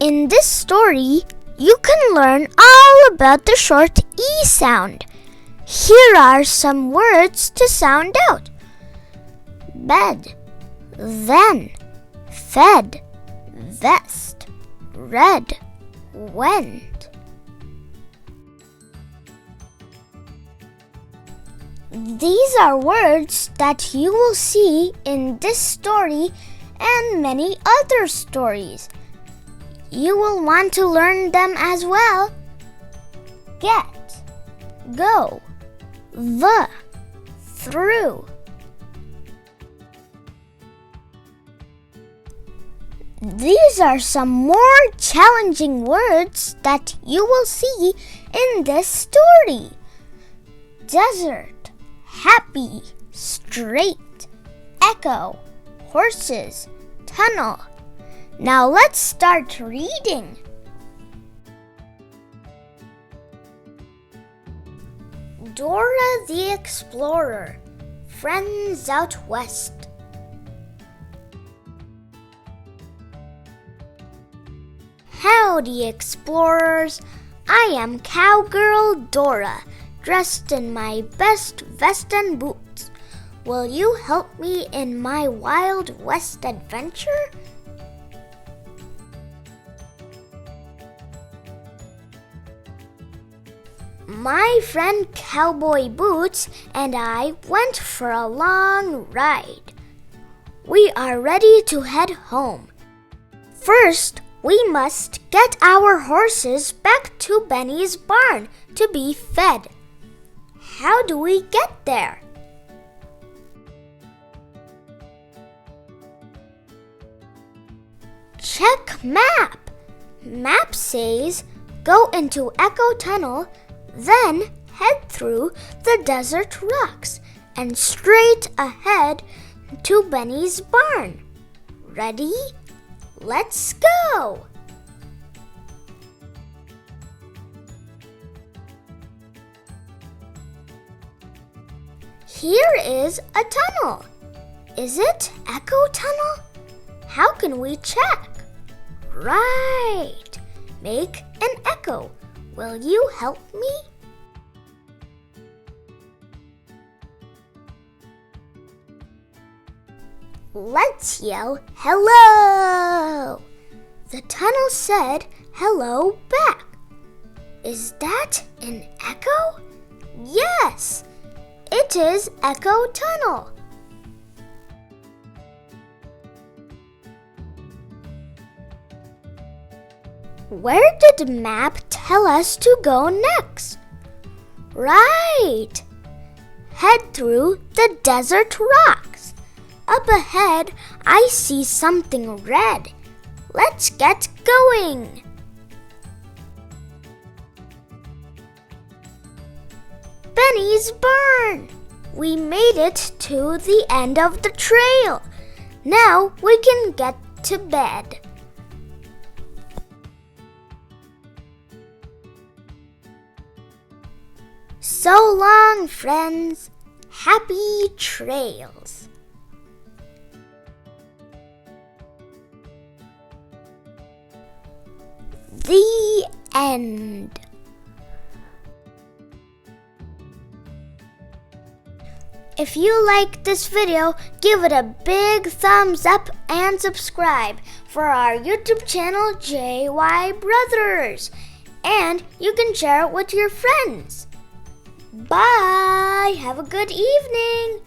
In this story, you can learn all about the short E sound. Here are some words to sound out. Bed, then, fed, vest, red, went. These are words that you will see in this story and many other stories. You will want to learn them as well. Get, go, the, through. These are some more challenging words that you will see in this story. Desert, happy, straight, echo, horses, tunnel. Now let's start reading. Dora the Explorer, Friends Out West. Howdy, explorers! I am Cowgirl Dora, dressed in my best vest and boots. Will you help me in my Wild West adventure? My friend Cowboy Boots and I went for a long ride. We are ready to head home. First, we must get our horses back to Benny's barn to be fed. How do we get there? Check map. Map says go into Echo Tunnel, then head through the desert rocks and straight ahead to Benny's barn. Ready? Let's go! Here is a tunnel. Is it Echo Tunnel? How can we check? Right! Make an echo. Will you help me? Let's yell hello! The tunnel said hello back. Is that an echo? Yes! It is Echo Tunnel. Where did the map tell us to go next? Right! Head through the desert rocks. Up ahead, I see something red. Let's get going. Benny's barn! We made it to the end of the trail. Now we can get to bed. So long, friends. Happy trails. The end. If you like this video, give it a big thumbs up and subscribe for our YouTube channel, JY Brothers. And you can share it with your friends. Bye! Have a good evening!